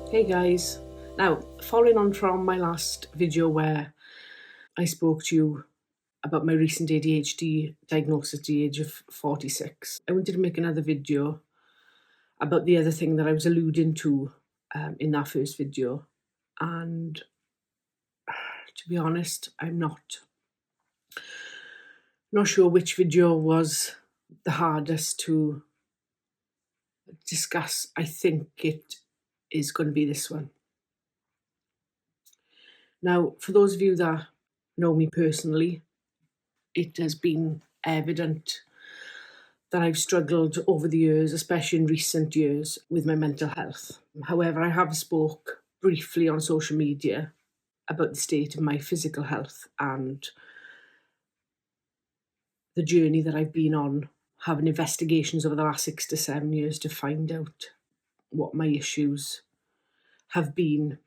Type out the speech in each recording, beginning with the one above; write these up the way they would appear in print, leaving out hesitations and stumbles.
Hey guys. Now, following on from my last video where I spoke to you about my recent ADHD diagnosis at the age of 46, I wanted to make another video about the other thing that I was alluding to in that first video. And to be honest, I'm not sure which video was the hardest to discuss. I think it is going to be this one. Now, for those of you that know me personally, it has been evident that I've struggled over the years, especially in recent years, with my mental health. However, I have spoke briefly on social media about the state of my physical health and the journey that I've been on, having investigations over the last 6 to 7 years to find out what my issues have been,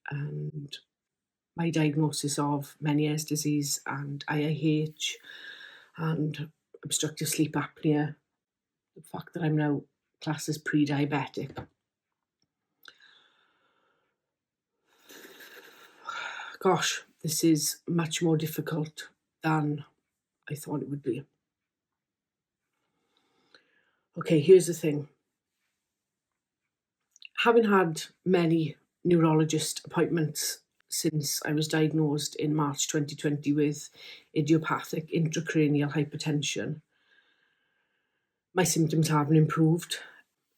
and my diagnosis of Meniere's disease and IIH and obstructive sleep apnea, the fact that I'm now classed as pre-diabetic. Gosh, this is much more difficult than I thought it would be. Okay, here's the thing. Having had many neurologist appointments since I was diagnosed in March 2020 with idiopathic intracranial hypertension, my symptoms haven't improved,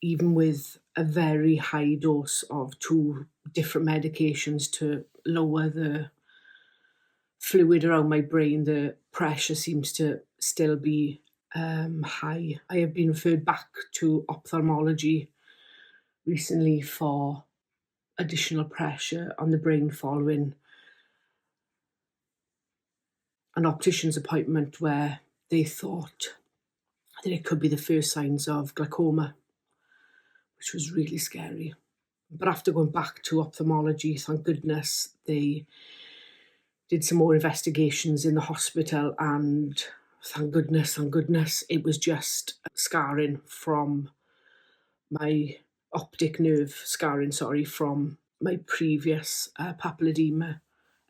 even with a very high dose of 2 different medications to lower the fluid around my brain. The pressure seems to still be high. I have been referred back to ophthalmology recently for additional pressure on the brain following an optician's appointment where they thought that it could be the first signs of glaucoma, which was really scary. But after going back to ophthalmology, thank goodness, they did some more investigations in the hospital, and thank goodness, it was just scarring from my optic nerve, from my previous papilledema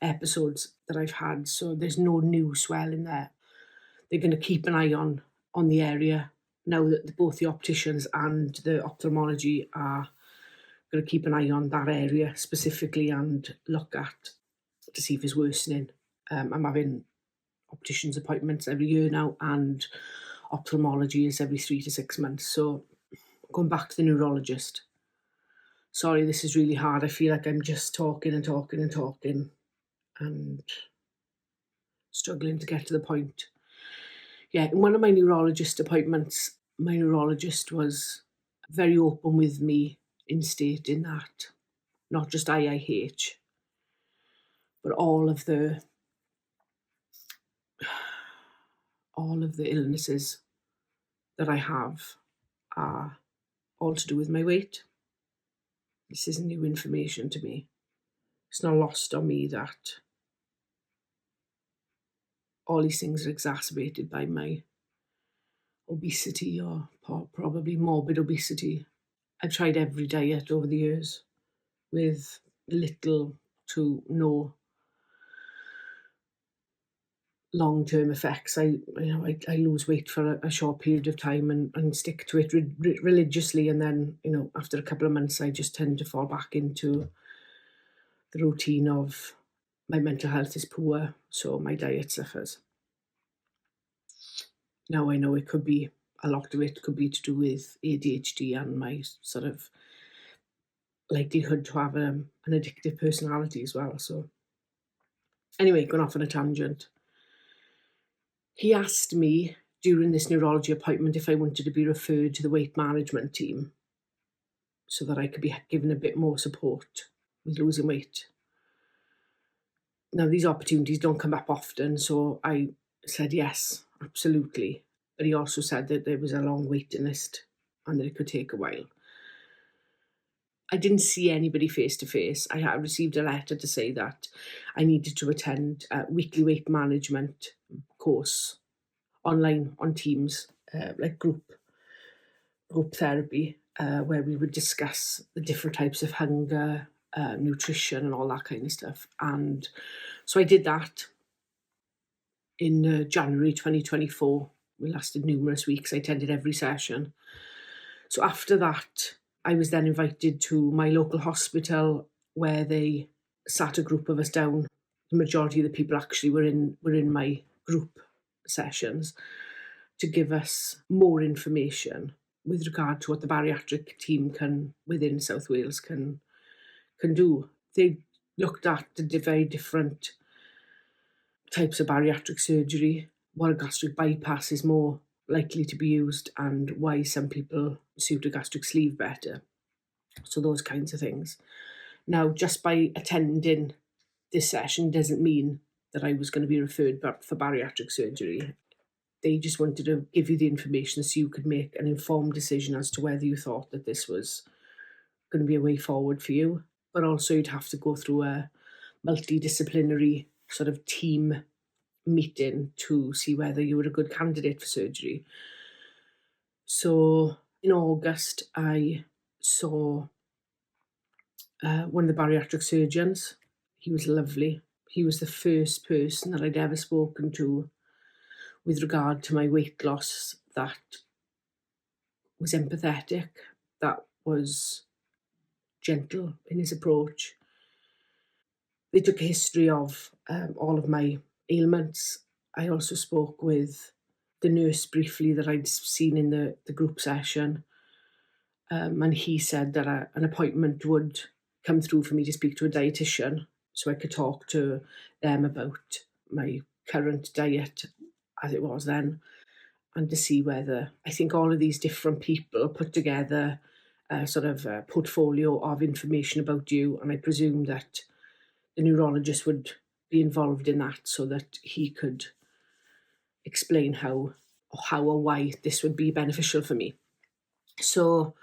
episodes that I've had. So there's no new swelling there. They're going to keep an eye on the area now that both the opticians and the ophthalmology are going to keep an eye on that area specifically and look at to see if it's worsening. I'm having opticians appointments every year now, and ophthalmology is every 3 to 6 months. So going back to the neurologist. Sorry, this is really hard. I feel like I'm just talking and struggling to get to the point. Yeah, in one of my neurologist appointments, my neurologist was very open with me in stating that not just IIH, but all of the illnesses that I have are all to do with my weight. This isn't new information to me. It's not lost on me that all these things are exacerbated by my obesity, or probably morbid obesity. I've tried every diet over the years with little to no long-term effects. I lose weight for a short period of time and stick to it religiously, and then after a couple of months I just tend to fall back into the routine of my mental health is poor, so my diet suffers. Now I know a lot of it could be to do with ADHD and my sort of likelihood to have an addictive personality as well. So anyway, going off on a tangent. He asked me during this neurology appointment if I wanted to be referred to the weight management team so that I could be given a bit more support with losing weight. Now, these opportunities don't come up often, so I said yes, absolutely. But he also said that there was a long waiting list and that it could take a while. I didn't see anybody face to face. I had received a letter to say that I needed to attend a weekly weight management course online on Teams, like group therapy. where we would discuss the different types of hunger, nutrition and all that kind of stuff. And so I did that in January 2024. We lasted numerous weeks. I attended every session. So after that, I was then invited to my local hospital where they sat a group of us down. The majority of the people actually were in my group sessions to give us more information with regard to what the bariatric team within South Wales can do. They looked at the very different types of bariatric surgery, what a gastric bypass is more likely to be used, and why some people suit a gastric sleeve better. So those kinds of things. Now, just by attending this session doesn't mean that I was going to be referred back for bariatric surgery. They just wanted to give you the information so you could make an informed decision as to whether you thought that this was going to be a way forward for you. But also you'd have to go through a multidisciplinary sort of team meeting to see whether you were a good candidate for surgery. So in August, I saw one of the bariatric surgeons. He was lovely. He was the first person that I'd ever spoken to with regard to my weight loss that was empathetic, that was gentle in his approach. They took a history of all of my ailments. I also spoke with the nurse briefly that I'd seen in the group session, and he said that an appointment would come through for me to speak to a dietitian so I could talk to them about my current diet as it was then, and to see whether, I think all of these different people put together a sort of a portfolio of information about you, and I presume that the neurologist would be involved in that so that he could explain how or why this would be beneficial for me. So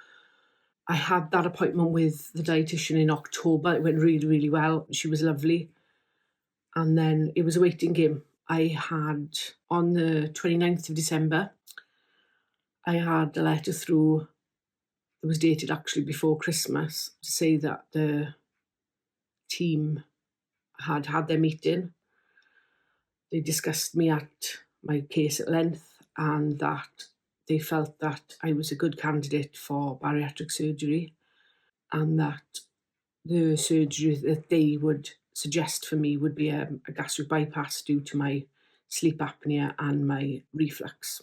I had that appointment with the dietitian in October. It went really, really well. She was lovely. And then it was a waiting game. I had, on the 29th of December, I had a letter through that was dated actually before Christmas to say that the team had their meeting. They discussed my case at length, and that they felt that I was a good candidate for bariatric surgery, and that the surgery that they would suggest for me would be a gastric bypass due to my sleep apnea and my reflux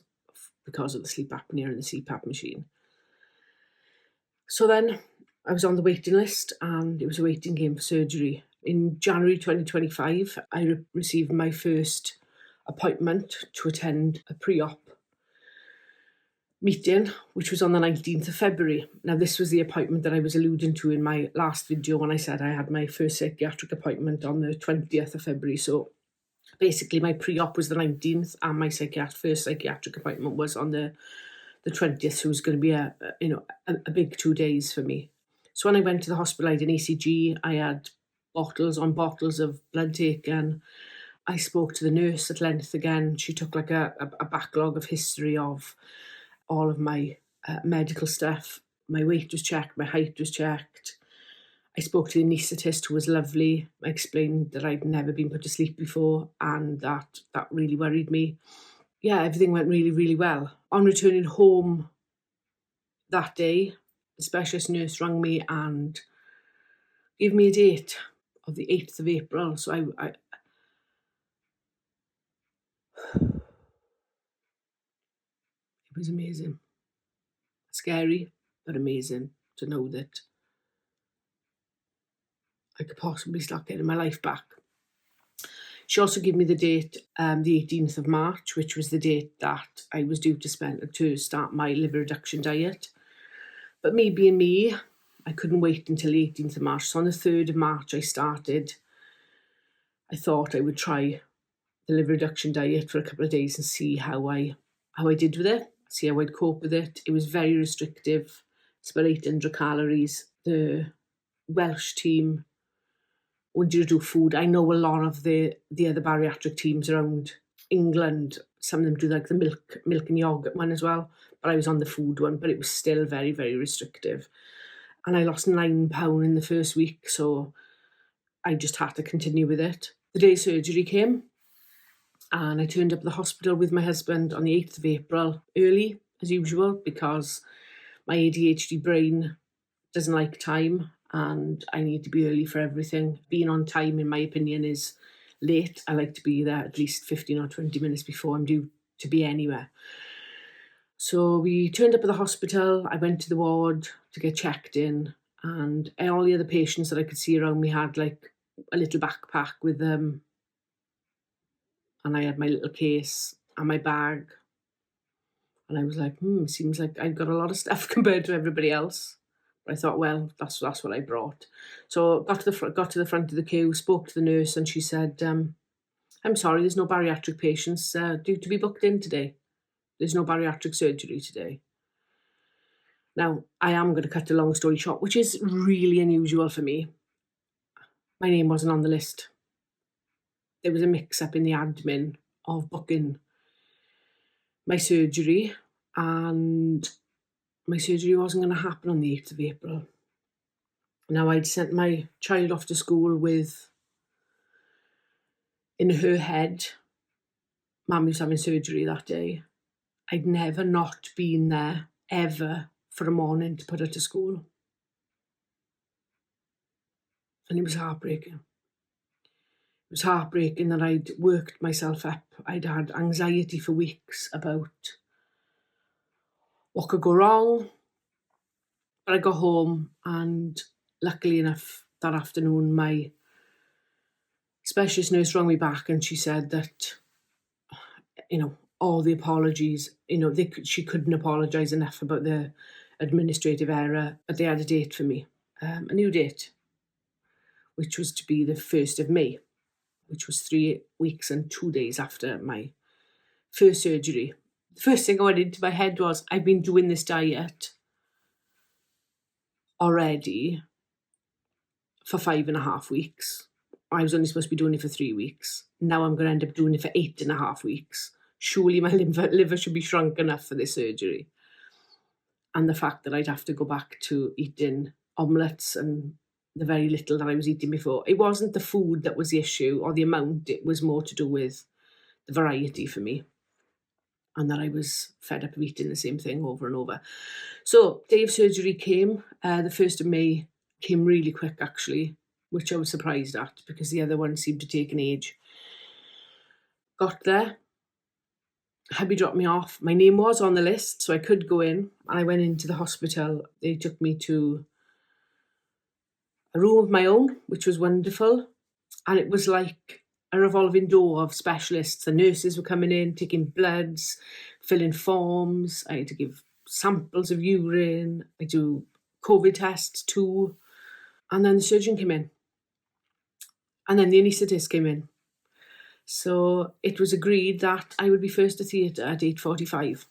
because of the sleep apnea and the CPAP machine. So then I was on the waiting list, and it was a waiting game for surgery. In January 2025, I received my first appointment to attend a pre-op meeting, which was on the 19th of February. Now, this was the appointment that I was alluding to in my last video when I said I had my first psychiatric appointment on the 20th of February. So basically my pre-op was the 19th and my first psychiatric appointment was on the 20th. So it was going to be a big 2 days for me. So when I went to the hospital, I had an ECG, I had bottles on bottles of blood taken. I spoke to the nurse at length again. She took like a backlog of history of all of my medical stuff. My weight was checked, my height was checked. I spoke to the anaesthetist, who was lovely. I explained that I'd never been put to sleep before and that really worried me. Yeah, everything went really, really well. On returning home that day, the specialist nurse rang me and gave me a date of the 8th of April. So it was amazing. Scary, but amazing to know that I could possibly start getting my life back. She also gave me the date, the 18th of March, which was the date that I was due to start my liver reduction diet. But me being me, I couldn't wait until the 18th of March. So on the 3rd of March, I thought I would try the liver reduction diet for a couple of days and see how I did with it, see how I'd cope with it. It was very restrictive. It's about 800 calories. The Welsh team wanted you to do food. I know a lot of the other bariatric teams around England, some of them do like the milk and yogurt one as well. but I was on the food one, but it was still very, very restrictive. And I lost 9 pounds in the first week, so I just had to continue with it. The day surgery came, and I turned up at the hospital with my husband on the 8th of April, early as usual, because my ADHD brain doesn't like time and I need to be early for everything. Being on time, in my opinion, is late. I like to be there at least 15 or 20 minutes before I'm due to be anywhere. So we turned up at the hospital. I went to the ward to get checked in, and all the other patients that I could see around me had like a little backpack with them. And I had my little case and my bag. And I was like, seems like I've got a lot of stuff compared to everybody else. But I thought, well, that's what I brought. So got to the front of the queue, spoke to the nurse, and she said, I'm sorry, there's no bariatric patients due to be booked in today. There's no bariatric surgery today. Now, I am going to cut a long story short, which is really unusual for me. My name wasn't on the list. There was a mix-up in the admin of booking my surgery, and my surgery wasn't going to happen on the 8th of April. Now, I'd sent my child off to school with, in her head, Mum was having surgery that day. I'd never not been there, ever, for a morning to put her to school. And it was heartbreaking. It was heartbreaking that I'd worked myself up. I'd had anxiety for weeks about what could go wrong. But I got home, and luckily enough, that afternoon, my specialist nurse rang me back and she said that, all the apologies, she couldn't apologise enough about the administrative error, but they had a date for me, a new date, which was to be the 1st of May, which was 3 weeks and 2 days after my first surgery. The first thing I went into my head was, I've been doing this diet already for 5.5 weeks. I was only supposed to be doing it for 3 weeks. Now I'm going to end up doing it for 8.5 weeks. Surely my liver should be shrunk enough for this surgery. And the fact that I'd have to go back to eating omelettes and the very little that I was eating before. It wasn't the food that was the issue or the amount. It was more to do with the variety for me. And that I was fed up of eating the same thing over and over. So day of surgery came. The 1st of May came really quick, actually, which I was surprised at because the other one seemed to take an age. Got there. Hubby dropped me off. My name was on the list, so I could go in. And I went into the hospital. They took me to a room of my own, which was wonderful. And it was like a revolving door of specialists. The nurses were coming in, taking bloods, filling forms. I had to give samples of urine. I do COVID tests too. And then the surgeon came in. And then the anaesthetist came in. So it was agreed that I would be first to theatre at 8:45.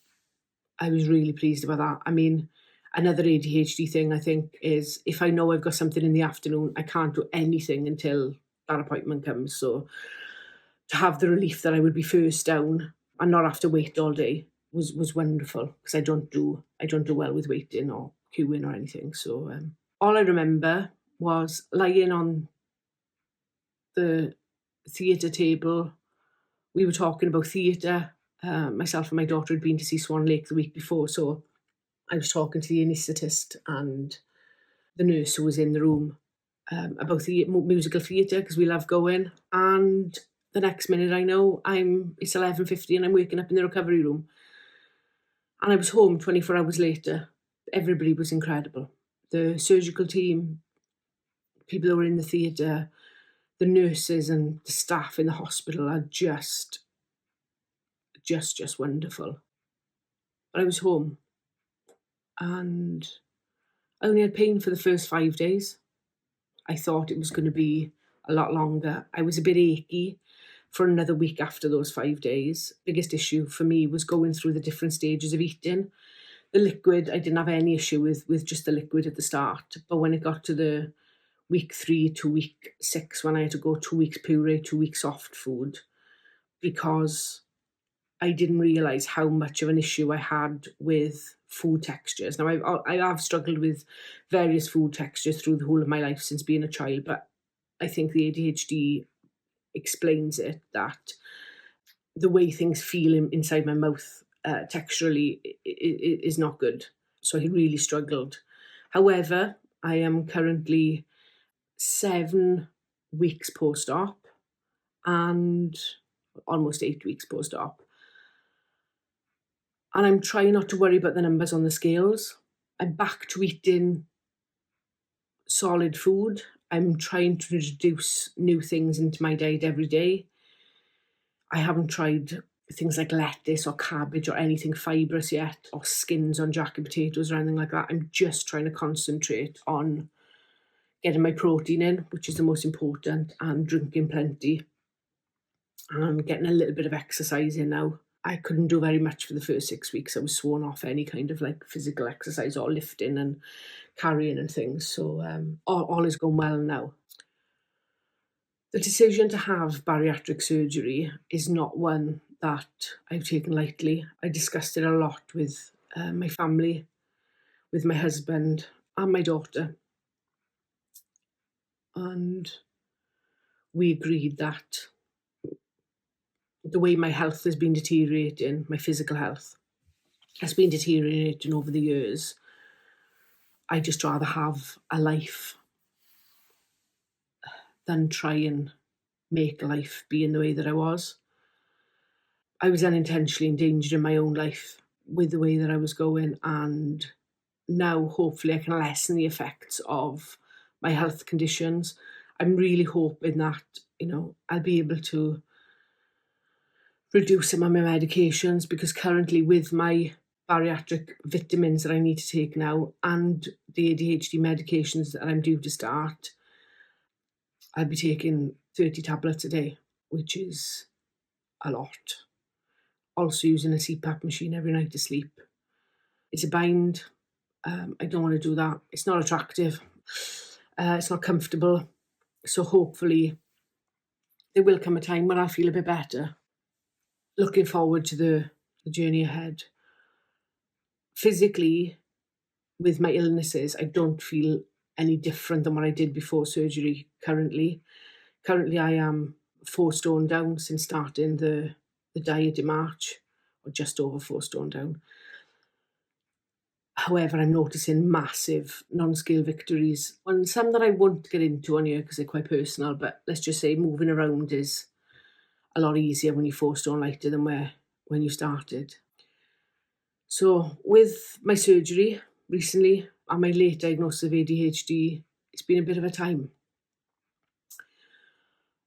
I was really pleased about that. I mean, another ADHD thing, I think, is if I know I've got something in the afternoon, I can't do anything until that appointment comes. So to have the relief that I would be first down and not have to wait all day was wonderful, because I don't do well with waiting or queuing or anything. So all I remember was lying on the theatre table. We were talking about theatre. Myself and my daughter had been to see Swan Lake the week before, so I was talking to the anaesthetist and the nurse who was in the room about the musical theatre, because we love going. And the next minute I know it's 11:50 and I'm waking up in the recovery room. And I was home 24 hours later. Everybody was incredible. The surgical team, people who were in the theatre, the nurses and the staff in the hospital are just wonderful. But I was home and I only had pain for the first 5 days. I thought it was going to be a lot longer. I was a bit achy for another week after those 5 days. Biggest issue for me was going through the different stages of eating. The liquid, I didn't have any issue with just the liquid at the start. But when it got to the week 3 to week 6, when I had to go 2 weeks puree, 2 weeks soft food, because I didn't realise how much of an issue I had with food textures. Now, I have struggled with various food textures through the whole of my life since being a child, but I think the ADHD explains it, that the way things feel inside my mouth texturally is not good. So I really struggled. However, I am currently 7 weeks post-op and almost 8 weeks post-op. And I'm trying not to worry about the numbers on the scales. I'm back to eating solid food. I'm trying to introduce new things into my diet every day. I haven't tried things like lettuce or cabbage or anything fibrous yet, or skins on jacket potatoes or anything like that. I'm just trying to concentrate on getting my protein in, which is the most important, and drinking plenty and getting a little bit of exercise in now. I couldn't do very much for the first 6 weeks. I was sworn off any kind of like physical exercise or lifting and carrying and things. So all is going well now. The decision to have bariatric surgery is not one that I've taken lightly. I discussed it a lot with my family, with my husband and my daughter. And we agreed that the way my health has been deteriorating, my physical health has been deteriorating over the years, I'd just rather have a life than try and make life be in the way that I was. I was unintentionally endangering my own life with the way that I was going, and now hopefully I can lessen the effects of my health conditions. I'm really hoping that, I'll be able to reduce some of my medications, because currently with my bariatric vitamins that I need to take now and the ADHD medications that I'm due to start, I'll be taking 30 tablets a day, which is a lot. Also using a CPAP machine every night to sleep. It's a bind. I don't want to do that. It's not attractive. It's not comfortable. So hopefully there will come a time when I'll feel a bit better. Looking forward to the journey ahead. Physically, with my illnesses, I don't feel any different than what I did before surgery currently. Currently, I am 4 stone down since starting the diet in March, or just over 4 stone down. However, I'm noticing massive non-scale victories, and some that I won't get into on here because they're quite personal, but let's just say moving around is a lot easier when you're 4 stone lighter than when you started. So with my surgery recently and my late diagnosis of ADHD, it's been a bit of a time.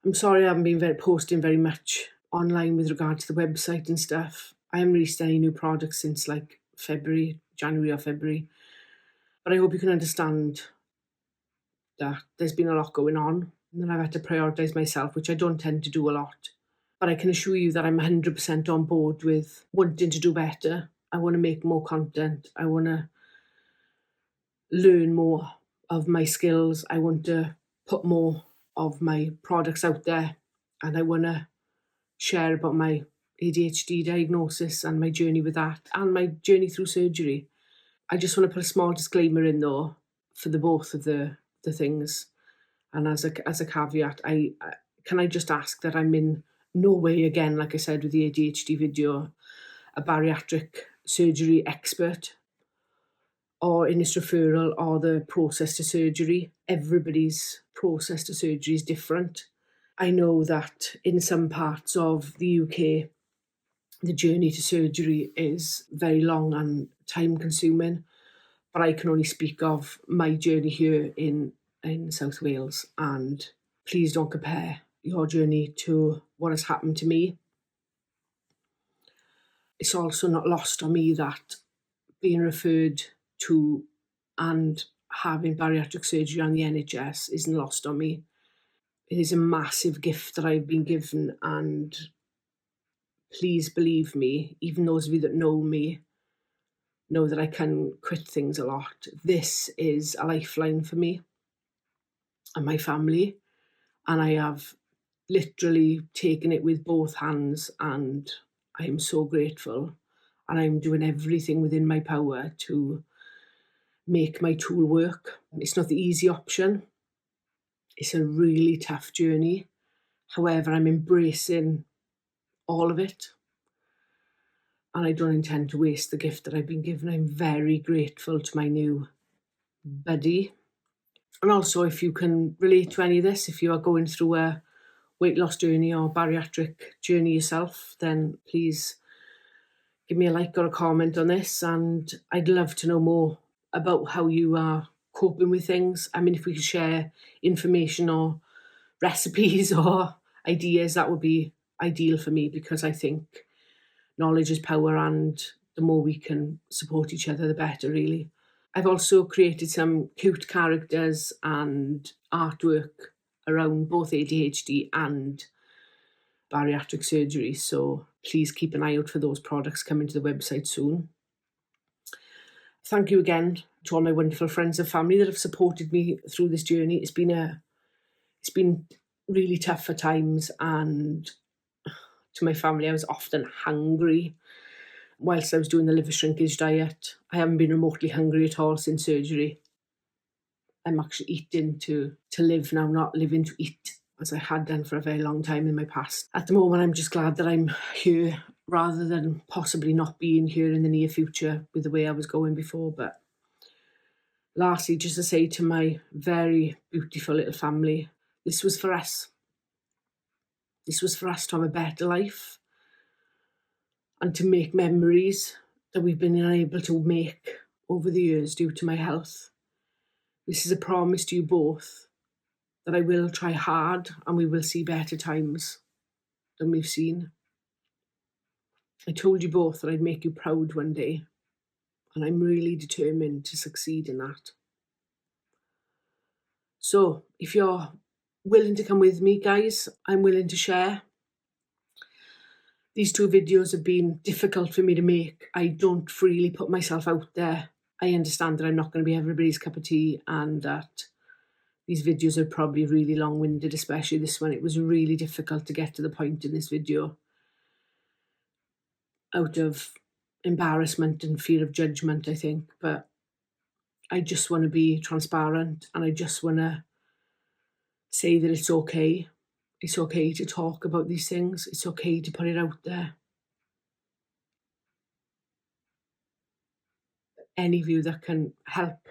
I'm sorry I haven't been posting very much online with regard to the website and stuff. I haven't released any new products since like January or February. But I hope you can understand that there's been a lot going on and that I've had to prioritise myself, which I don't tend to do a lot. But I can assure you that I'm 100% on board with wanting to do better. I want to make more content. I want to learn more of my skills. I want to put more of my products out there, and I want to share about my ADHD diagnosis and my journey with that and my journey through surgery. I just want to put a small disclaimer in though for the both of the things, and as a caveat, can I just ask that I'm in no way, again, like I said with the ADHD video, a bariatric surgery expert or in this referral or the process to surgery. Everybody's process to surgery is different. I know that in some parts of the UK, the journey to surgery is very long and time consuming, but I can only speak of my journey here in South Wales, and please don't compare your journey to what has happened to me. It's also not lost on me that being referred to and having bariatric surgery on the NHS isn't lost on me. It is a massive gift that I've been given, and please believe me, even those of you that know me know that I can quit things a lot. This is a lifeline for me and my family, and I have literally taken it with both hands and I am so grateful, and I'm doing everything within my power to make my tool work. It's not the easy option. It's a really tough journey. However, I'm embracing all of it, and I don't intend to waste the gift that I've been given. I'm very grateful to my new buddy. And also, if you can relate to any of this, if you are going through a weight loss journey or bariatric journey yourself, then please give me a like or a comment on this. And I'd love to know more about how you are coping with things. I mean, if we could share information or recipes or ideas, that would be ideal for me, because I think knowledge is power, and the more we can support each other, the better, really. I've also created some cute characters and artwork around both ADHD and bariatric surgery, so please keep an eye out for those products coming to the website soon. Thank you again to all my wonderful friends and family that have supported me through this journey. It's been really tough at times, and to my family, I was often hungry whilst I was doing the liver shrinkage diet. I haven't been remotely hungry at all since surgery. I'm actually eating to live now, not living to eat, as I had done for a very long time in my past. At the moment, I'm just glad that I'm here rather than possibly not being here in the near future with the way I was going before. But lastly, just to say to my very beautiful little family, this was for us. This was for us to have a better life and to make memories that we've been unable to make over the years due to my health. This is a promise to you both that I will try hard and we will see better times than we've seen. I told you both that I'd make you proud one day, and I'm really determined to succeed in that. So if you're willing to come with me, guys, I'm willing to share. These 2 videos have been difficult for me to make. I don't freely put myself out there. I understand that I'm not going to be everybody's cup of tea, and that these videos are probably really long-winded, especially this one. It was really difficult to get to the point in this video out of embarrassment and fear of judgment, I think. But I just want to be transparent, and I just want to say that it's okay. It's okay to talk about these things. It's okay to put it out there. Any of you that can help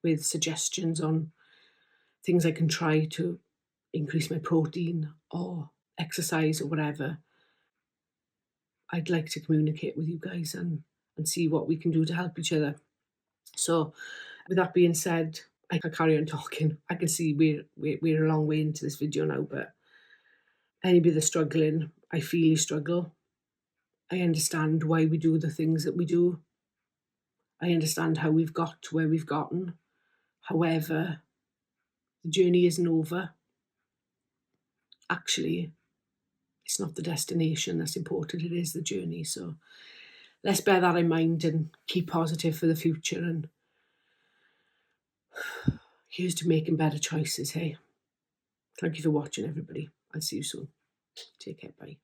with suggestions on things I can try to increase my protein or exercise or whatever, I'd like to communicate with you guys and see what we can do to help each other. So with that being said, I can carry on talking. I can see we're a long way into this video now, but anybody that's struggling, I feel you struggle. I understand why we do the things that we do. I understand how we've got to where we've gotten. However, the journey isn't over. Actually, it's not the destination that's important, it is the journey. So let's bear that in mind and keep positive for the future. And here's to making better choices, hey? Thank you for watching, everybody. I'll see you soon. Take care, bye.